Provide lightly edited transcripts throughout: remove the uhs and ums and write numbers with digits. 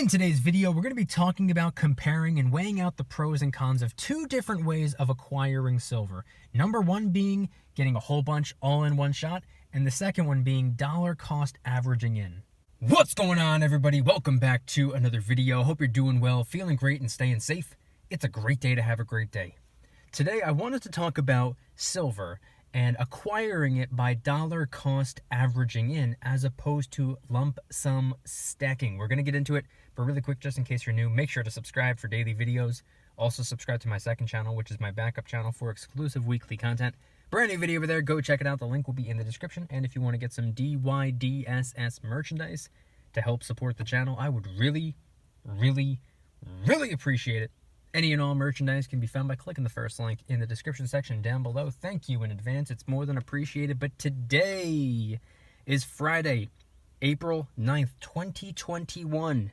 In today's video, we're going to be talking about comparing and weighing out the pros and cons of two different ways of acquiring silver. Number one being getting a whole bunch all in one shot, and the second one being dollar cost averaging in. What's going on, everybody? Welcome back to another video. Hope you're doing well, feeling great, and staying safe. It's a great day to have a great day. Today, I wanted to talk about silver and acquiring it by dollar cost averaging in as opposed to lump sum stacking. We're going to get into it, but really quick, just in case you're new, make sure to subscribe for daily videos. Also subscribe to my second channel, which is my backup channel for exclusive weekly content. Brand new video over there, go check it out. The link will be in the description. And if you want to get some DYDSS merchandise to help support the channel, I would really appreciate it. Any and all merchandise can be found by clicking the first link in the description section down below. Thank you in advance. It's more than appreciated. But today is Friday, April 9th, 2021.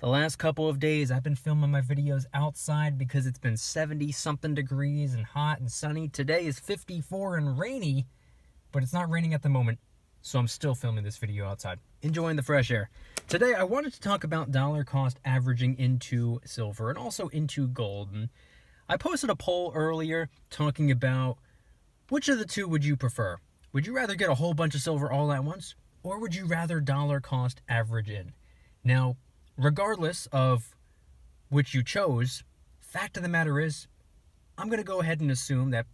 The last couple of days, I've been filming my videos outside because it's been 70-something degrees and hot and sunny. Today is 54 and rainy, but it's not raining at the moment, so I'm still filming this video outside, enjoying the fresh air. Today, I wanted to talk about dollar cost averaging into silver and also into gold. And I posted a poll earlier talking about which of the two would you prefer? Would you rather get a whole bunch of silver all at once, or would you rather dollar cost average in? Now, regardless of which you chose, fact of the matter is, I'm going to go ahead and assume that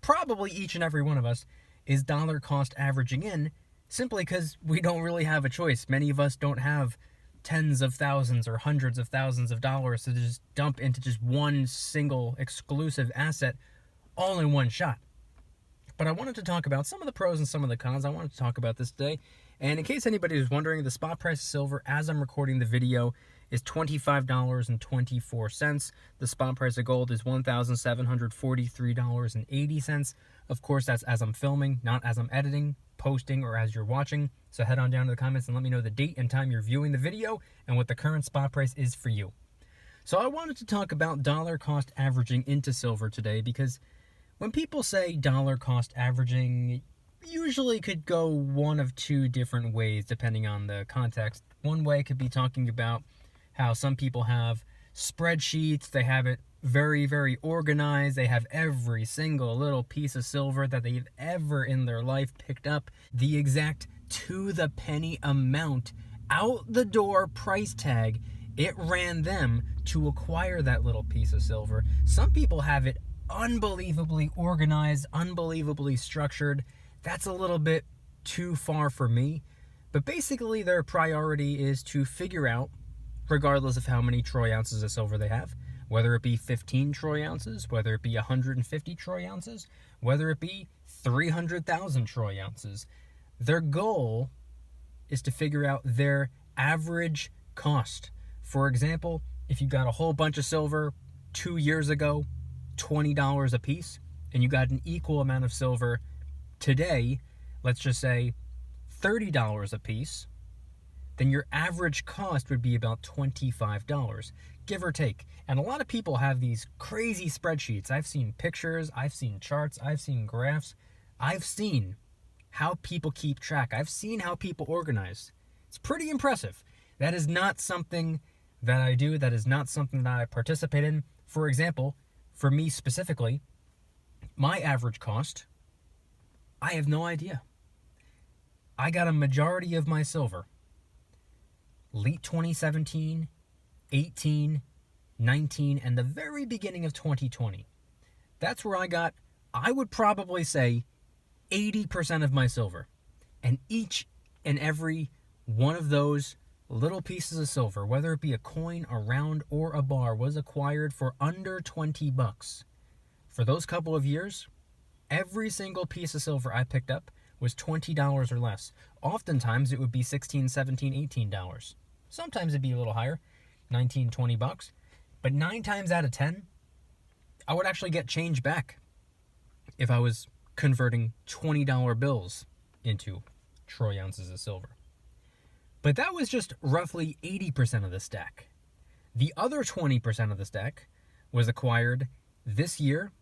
probably each and every one of us is dollar cost averaging in, simply because we don't really have a choice. Many of us don't have tens of thousands or hundreds of thousands of dollars to just dump into just one single exclusive asset all in one shot. But I wanted to talk about some of the pros and some of the cons. I wanted to talk about this today. And in case anybody was wondering, the spot price of silver as I'm recording the video is $25.24. The spot price of gold is $1,743.80. Of course, that's as I'm filming, not as I'm editing, posting, or as you're watching. So head on down to the comments and let me know the date and time you're viewing the video and what the current spot price is for you. So I wanted to talk about dollar cost averaging into silver today because when people say dollar cost averaging, usually could go one of two different ways depending on the context. One way could be talking about how some people have spreadsheets, they have it very organized, they have every single little piece of silver that they've ever in their life picked up, the exact to the penny amount, out the door price tag it ran them to acquire that little piece of silver. Some people have it unbelievably organized, unbelievably structured. That's a little bit too far for me, but basically their priority is to figure out, regardless of how many troy ounces of silver they have, whether it be 15 troy ounces, whether it be 150 troy ounces, whether it be 300,000 troy ounces. Their goal is to figure out their average cost. For example, if you got a whole bunch of silver 2 years ago, $20 a piece, and you got an equal amount of silver today, let's just say $30 a piece, then your average cost would be about $25, give or take. And a lot of people have these crazy spreadsheets. I've seen pictures, I've seen charts, I've seen graphs. I've seen how people keep track. I've seen how people organize. It's pretty impressive. That is not something that I do. That is not something that I participate in. For example, for me specifically, my average cost, I have no idea. I got a majority of my silver late 2017, 18, 19, and the very beginning of 2020. That's where I got, I would probably say, 80% of my silver. And each and every one of those little pieces of silver, whether it be a coin, a round, or a bar, was acquired for under 20 bucks. For those couple of years, every single piece of silver I picked up was $20 or less. Oftentimes, it would be $16, $17, $18. Sometimes it'd be a little higher, 19, 20 bucks. But 9 times out of 10, I would actually get change back if I was converting $20 bills into troy ounces of silver. But that was just roughly 80% of the stack. The other 20% of the stack was acquired this year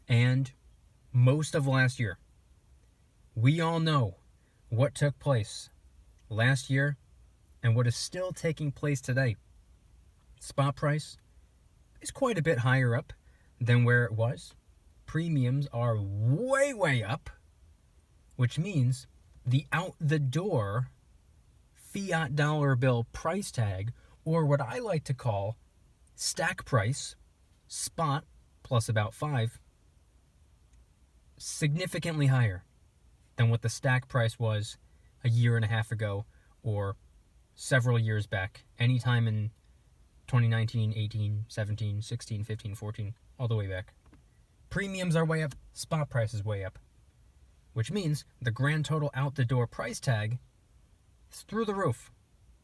and most of last year. We all know what took place last year and what is still taking place today. Spot price is quite a bit higher up than where it was. Premiums are way, way up, which means the out-the-door fiat dollar bill price tag, or what I like to call stack price, spot plus about 5, significantly higher than what the stack price was a year and a half ago or several years back, anytime in 2019, 18, 17, 16, 15, 14, all the way back. Premiums are way up, spot price is way up, which means the grand total out the door price tag is through the roof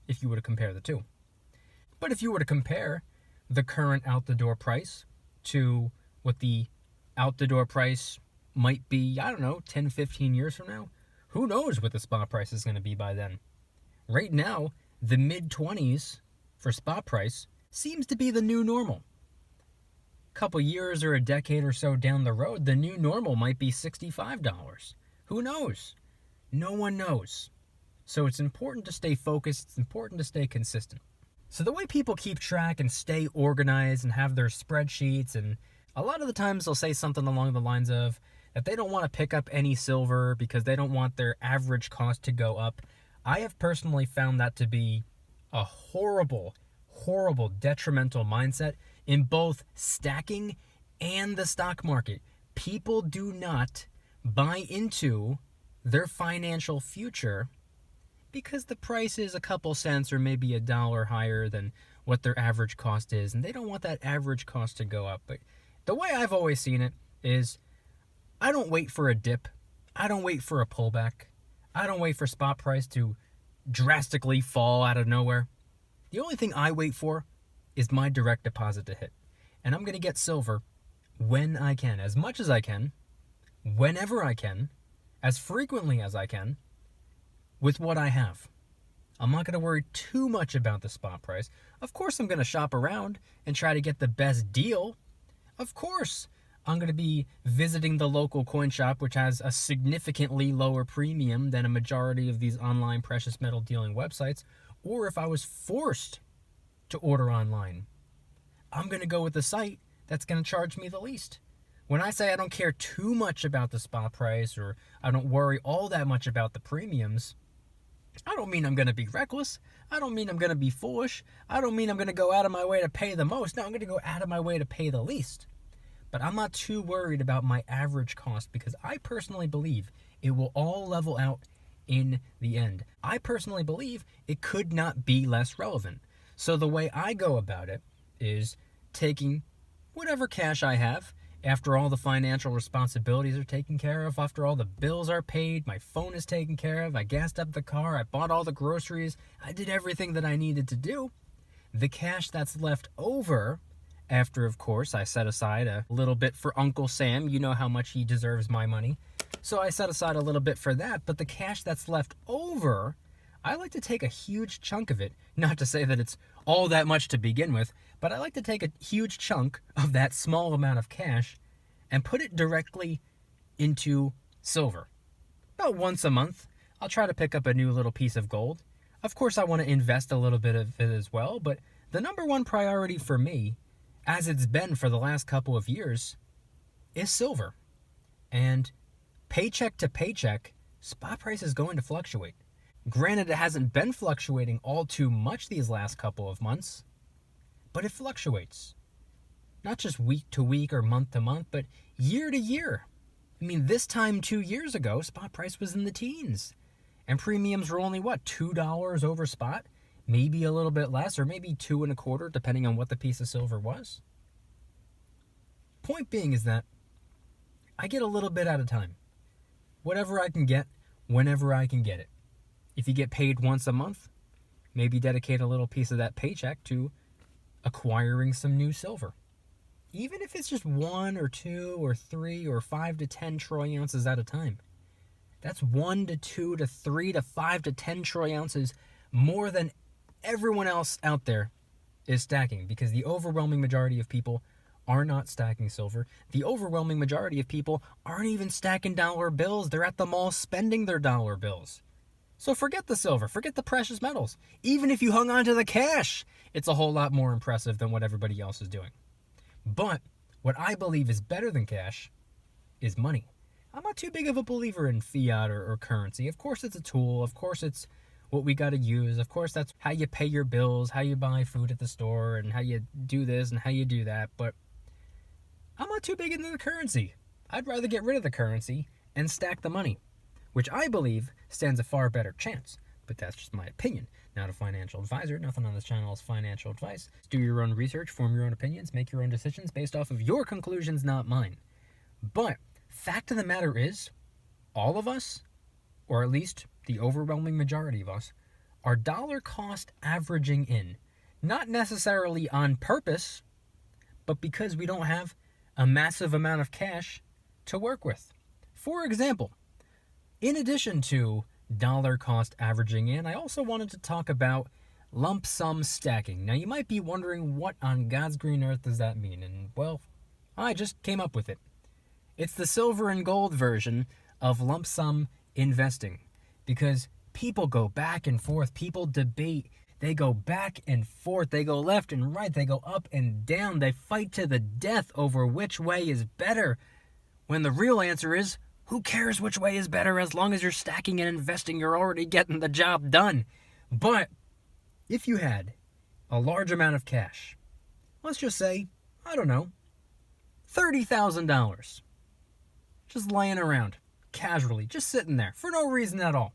if you were to compare the two. But if you were to compare the current out the door price to what the out the door price might be, I don't know, 10, 15 years from now, who knows what the spot price is going to be by then. Right now, the mid-20s for spot price seems to be the new normal. A couple years or a decade or so down the road, the new normal might be $65. Who knows? No one knows. So it's important to stay focused. It's important to stay consistent. So the way people keep track and stay organized and have their spreadsheets, and a lot of the times they'll say something along the lines of that they don't want to pick up any silver because they don't want their average cost to go up. I have personally found that to be a horrible, horrible, detrimental mindset in both stacking and the stock market. People do not buy into their financial future because the price is a couple cents or maybe $1 higher than what their average cost is, and they don't want that average cost to go up. But the way I've always seen it is I don't wait for a dip. I don't wait for a pullback. I don't wait for spot price to drastically fall out of nowhere. The only thing I wait for is my direct deposit to hit. And I'm going to get silver when I can, as much as I can, whenever I can, as frequently as I can, with what I have. I'm not going to worry too much about the spot price. Of course, I'm going to shop around and try to get the best deal. Of course, I'm going to be visiting the local coin shop, which has a significantly lower premium than a majority of these online precious metal dealing websites. Or if I was forced to order online, I'm going to go with the site that's going to charge me the least. When I say I don't care too much about the spot price, or I don't worry all that much about the premiums, I don't mean I'm going to be reckless. I don't mean I'm going to be foolish. I don't mean I'm going to go out of my way to pay the most. No, I'm going to go out of my way to pay the least. But I'm not too worried about my average cost because I personally believe it will all level out in the end. I personally believe it could not be less relevant. So the way I go about it is taking whatever cash I have, after all the financial responsibilities are taken care of, after all the bills are paid, my phone is taken care of, I gassed up the car, I bought all the groceries, I did everything that I needed to do. The cash that's left over, after, of course, I set aside a little bit for Uncle Sam. You know how much he deserves my money. So I set aside a little bit for that, but the cash that's left over, I like to take a huge chunk of it. Not to say that it's all that much to begin with, but I like to take a huge chunk of that small amount of cash and put it directly into silver. About once a month, I'll try to pick up a new little piece of gold. Of course, I want to invest a little bit of it as well, but the number one priority for me, as it's been for the last couple of years, is silver. And paycheck to paycheck, spot price is going to fluctuate. Granted, it hasn't been fluctuating all too much these last couple of months, but it fluctuates. Not just week to week or month to month, but year to year. I mean, this time 2 years ago, spot price was in the teens. And premiums were only, $2 over spot? Maybe a little bit less, or maybe 2.25, depending on what the piece of silver was. Point being is that I get a little bit at a time. Whatever I can get, whenever I can get it. If you get paid once a month, maybe dedicate a little piece of that paycheck to acquiring some new silver. Even if it's just 1 or 2 or 3 or 5 to 10 troy ounces at a time. That's 1 to 2 to 3 to 5 to 10 troy ounces more than everyone else out there is stacking, because the overwhelming majority of people are not stacking silver. The overwhelming majority of people aren't even stacking dollar bills. They're at the mall spending their dollar bills. So forget the silver, forget the precious metals. Even if you hung on to the cash, it's a whole lot more impressive than what everybody else is doing. But what I believe is better than cash is money. I'm not too big of a believer in fiat or currency. Of course it's a tool. Of course it's what we got to use. Of course that's how you pay your bills, how you buy food at the store, and how you do this and how you do that. But I'm not too big into the currency. I'd rather get rid of the currency and stack the money, which I believe stands a far better chance. But that's just my opinion. Not a financial advisor. Nothing on this channel is financial advice. Do your own research, form your own opinions, make your own decisions based off of your conclusions, not mine. But fact of the matter is, all of us, or at least the overwhelming majority of us, are dollar cost averaging in. Not necessarily on purpose, but because we don't have a massive amount of cash to work with. For example, in addition to dollar cost averaging in, I also wanted to talk about lump sum stacking. Now you might be wondering, what on God's green earth does that mean? And well, I just came up with it. It's the silver and gold version of lump sum investing, because people go back and forth, people debate, they go back and forth, they go left and right, they go up and down, they fight to the death over which way is better, when the real answer is, who cares which way is better? As long as you're stacking and investing, you're already getting the job done. But if you had a large amount of cash, let's just say, I don't know, $30,000, just laying around, casually, just sitting there, for no reason at all.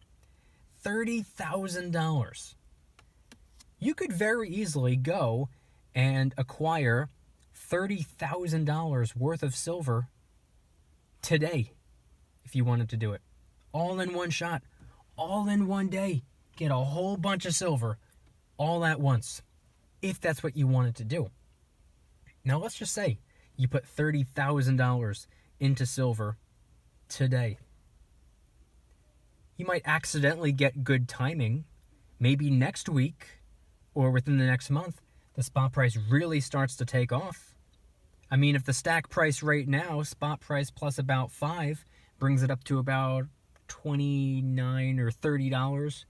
$30,000. You could very easily go and acquire $30,000 worth of silver today, if you wanted to do it. All in one shot, all in one day. Get a whole bunch of silver all at once, if that's what you wanted to do. Now let's just say you put $30,000 into silver today. You might accidentally get good timing. Maybe next week or within the next month, the spot price really starts to take off. I mean, if the stack price right now, spot price plus about 5, brings it up to about $29 or $30.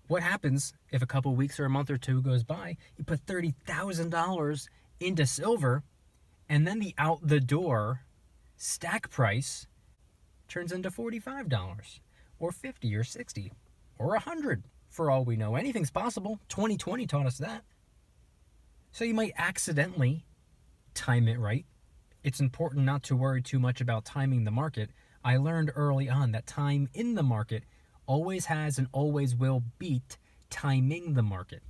What happens if a couple weeks or a month or two goes by, you put $30,000 into silver, and then the out the door stack price turns into $45 or $50 or $60 or $100 for all we know. Anything's possible. 2020 taught us that. So you might accidentally time it right. It's important not to worry too much about timing the market. I learned early on that time in the market always has and always will beat timing the market.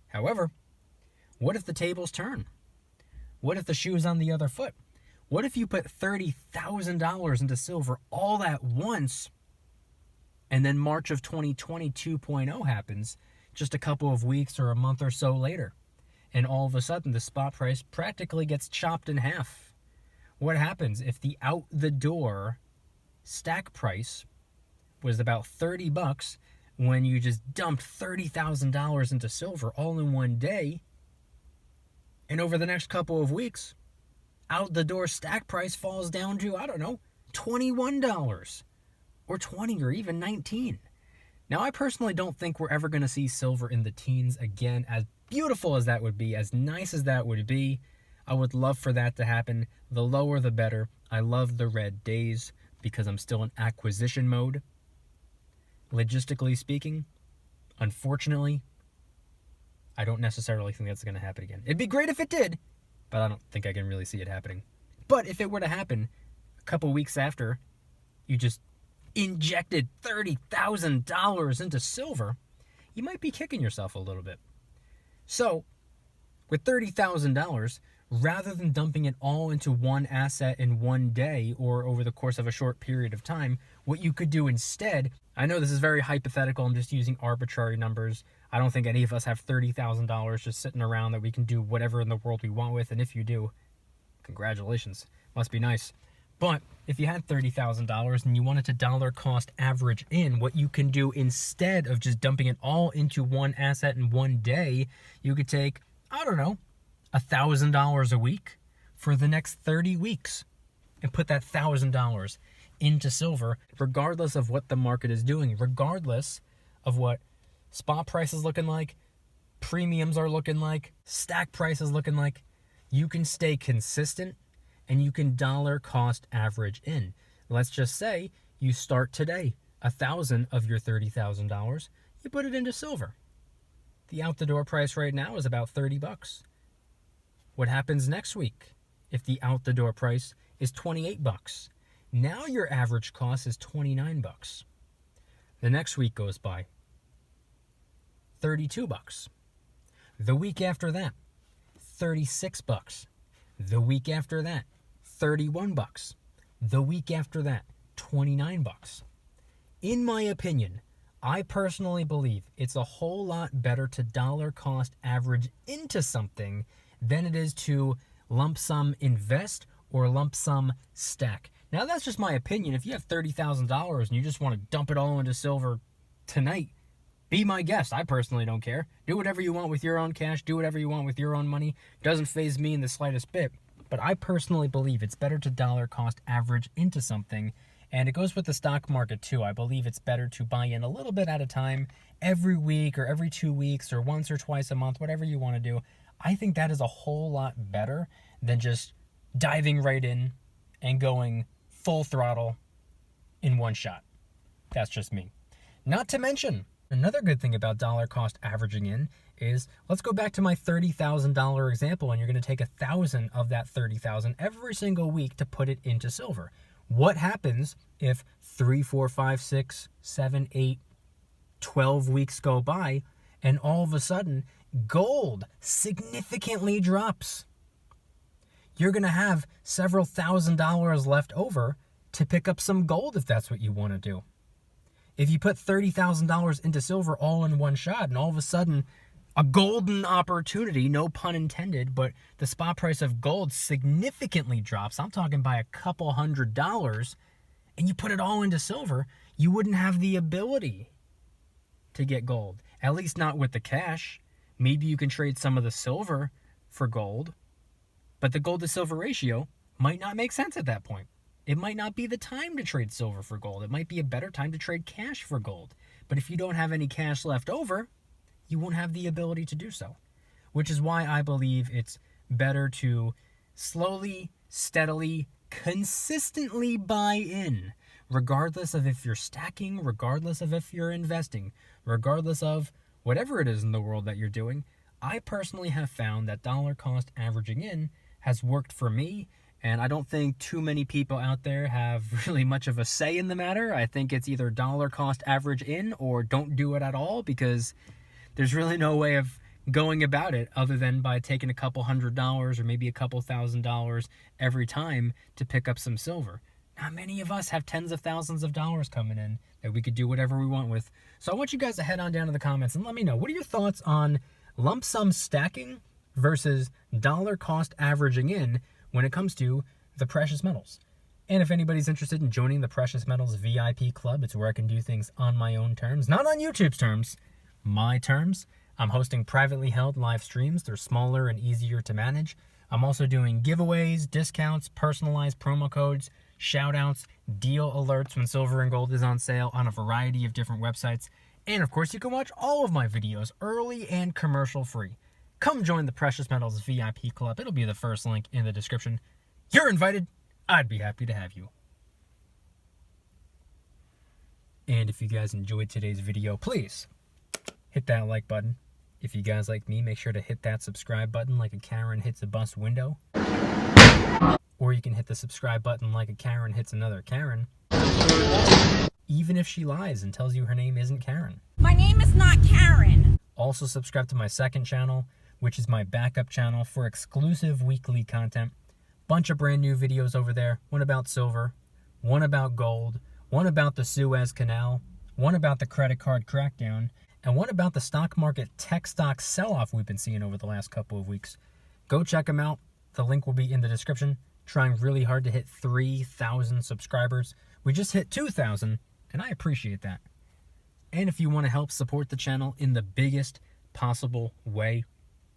However, what if the tables turn? What if the shoe's on the other foot? What if you put $30,000 into silver all at once, and then March of 2020 2.0 happens just a couple of weeks or a month or so later, and all of a sudden the spot price practically gets chopped in half? What happens if the out the door stack price was about $30 when you just dumped $30,000 into silver all in one day, and over the next couple of weeks, out the door stack price falls down to, I don't know, $21 or $20 or even $19? Now, I personally don't think we're ever going to see silver in the teens again. As beautiful as that would be, as nice as that would be, I would love for that to happen. The lower the better. I love the red days because I'm still in acquisition mode. Logistically speaking, unfortunately, I don't necessarily think that's going to happen again. It'd be great if it did, but I don't think I can really see it happening. But if it were to happen a couple weeks after you just injected $30,000 into silver, you might be kicking yourself a little bit. So, with $30,000, rather than dumping it all into one asset in one day or over the course of a short period of time, what you could do instead, I know this is very hypothetical, I'm just using arbitrary numbers. I don't think any of us have $30,000 just sitting around that we can do whatever in the world we want with, and if you do, congratulations, must be nice. But if you had $30,000 and you wanted to dollar cost average in, what you can do instead of just dumping it all into one asset in one day, you could take, I don't know, $1,000 a week for the next 30 weeks and put that $1,000 into silver, regardless of what the market is doing, regardless of what spot price is looking like, premiums are looking like, stack price is looking like. You can stay consistent and you can dollar cost average in. Let's just say you start today, 1,000 of your $30,000, you put it into silver. The out the door price right now is about $30. What happens next week if the out the door price is $28? Now your average cost is $29. The next week goes by, $32. The week after that, $36. The week after that, $31. The week after that, $29. In my opinion, I personally believe it's a whole lot better to dollar cost average into something than it is to lump sum invest or lump sum stack. Now, that's just my opinion. If you have $30,000 and you just want to dump it all into silver tonight, be my guest. I personally don't care. Do whatever you want with your own cash. Do whatever you want with your own money. Doesn't faze me in the slightest bit. But I personally believe it's better to dollar cost average into something. And it goes with the stock market too. I believe it's better to buy in a little bit at a time, every week or every 2 weeks or once or twice a month, whatever you want to do. I think that is a whole lot better than just diving right in and going full throttle in one shot. That's just me. Not to mention, another good thing about dollar cost averaging in is, let's go back to my $30,000 example, and you're going to take 1,000 of that 30,000 every single week to put it into silver. What happens if 3, 4, 5, 6, 7, 8, 12 weeks go by and all of a sudden gold significantly drops? You're going to have several $1,000s left over to pick up some gold if that's what you want to do. If you put $30,000 into silver all in one shot and all of a sudden a golden opportunity, no pun intended, but the spot price of gold significantly drops, I'm talking by a couple $100s, and you put it all into silver, you wouldn't have the ability to get gold. At least not with the cash. Maybe you can trade some of the silver for gold, but the gold to silver ratio might not make sense at that point. It might not be the time to trade silver for gold. It might be a better time to trade cash for gold. But if you don't have any cash left over, you won't have the ability to do so. Which is why I believe it's better to slowly, steadily, consistently buy in, regardless of if you're stacking, regardless of if you're investing, regardless of whatever it is in the world that you're doing. I personally have found that dollar cost averaging in has worked for me, and I don't think too many people out there have really much of a say in the matter. I think it's either dollar cost average in or don't do it at all, because there's really no way of going about it other than by taking a couple $100s or maybe a couple $1,000s every time to pick up some silver. Not many of us have tens of thousands of dollars coming in that we could do whatever we want with. So I want you guys to head on down to the comments and let me know, what are your thoughts on lump sum stacking versus dollar cost averaging in when it comes to the precious metals? And if anybody's interested in joining the Precious Metals VIP Club, it's where I can do things on my own terms, not on YouTube's terms, my terms. I'm hosting privately held live streams. They're smaller and easier to manage. I'm also doing giveaways, discounts, personalized promo codes, shout outs, deal alerts when silver and gold is on sale on a variety of different websites. And of course, you can watch all of my videos early and commercial free. Come join the Precious Metals VIP Club. It'll be the first link in the description. You're invited. I'd be happy to have you. And if you guys enjoyed today's video, please hit that like button. If you guys like me, make sure to hit that subscribe button like a Karen hits a bus window. Or you can hit the subscribe button like a Karen hits another Karen. Even if she lies and tells you her name isn't Karen. My name is not Karen. Also subscribe to my second channel, which is my backup channel for exclusive weekly content. Bunch of brand new videos over there. One about silver, one about gold, one about the Suez Canal, one about the credit card crackdown, and one about the stock market tech stock sell-off we've been seeing over the last couple of weeks. Go check them out. The link will be in the description. Trying really hard to hit 3,000 subscribers. We just hit 2,000, and I appreciate that. And if you want to help support the channel in the biggest possible way,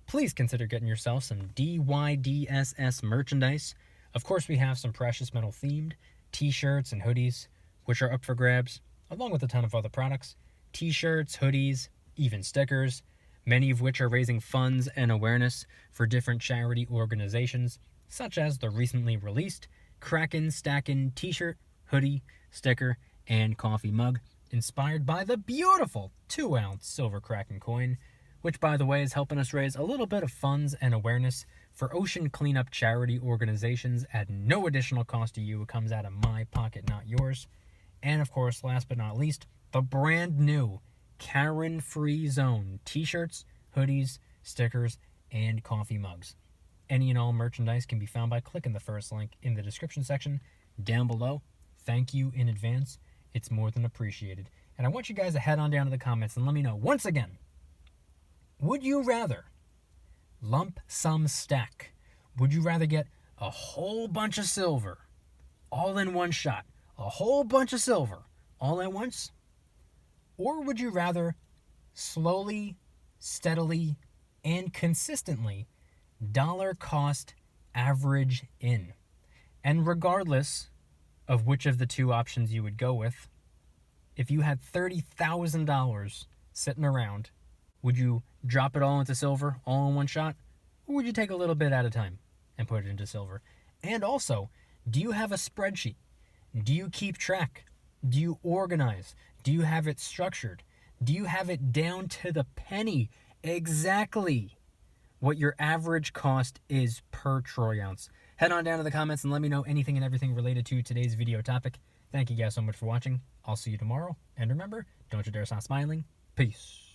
please consider getting yourself some DYDSS merchandise. Of course, we have some precious metal themed t-shirts and hoodies, which are up for grabs, along with a ton of other products. T-shirts, hoodies, even stickers, many of which are raising funds and awareness for different charity organizations, such as the recently released Kraken Stackin' t-shirt, hoodie, sticker, and coffee mug, inspired by the beautiful 2-ounce silver Kraken coin, which, by the way, is helping us raise a little bit of funds and awareness for ocean cleanup charity organizations at no additional cost to you. It comes out of my pocket, not yours. And, of course, last but not least, the brand new Karen Free Zone t-shirts, hoodies, stickers, and coffee mugs. Any and all merchandise can be found by clicking the first link in the description section down below. Thank you in advance. It's more than appreciated. And I want you guys to head on down to the comments and let me know, once again, would you rather lump sum stack? Would you rather get a whole bunch of silver all in one shot? A whole bunch of silver all at once? Or would you rather slowly, steadily, and consistently dollar cost average in? And regardless of which of the two options you would go with, if you had $30,000 sitting around, would you drop it all into silver all in one shot? Or would you take a little bit at a time and put it into silver? And also, do you have a spreadsheet? Do you keep track? Do you organize? Do you have it structured? Do you have it down to the penny exactly what your average cost is per troy ounce? Head on down to the comments and let me know anything and everything related to today's video topic. Thank you guys so much for watching. I'll see you tomorrow. And remember, don't you dare stop smiling. Peace.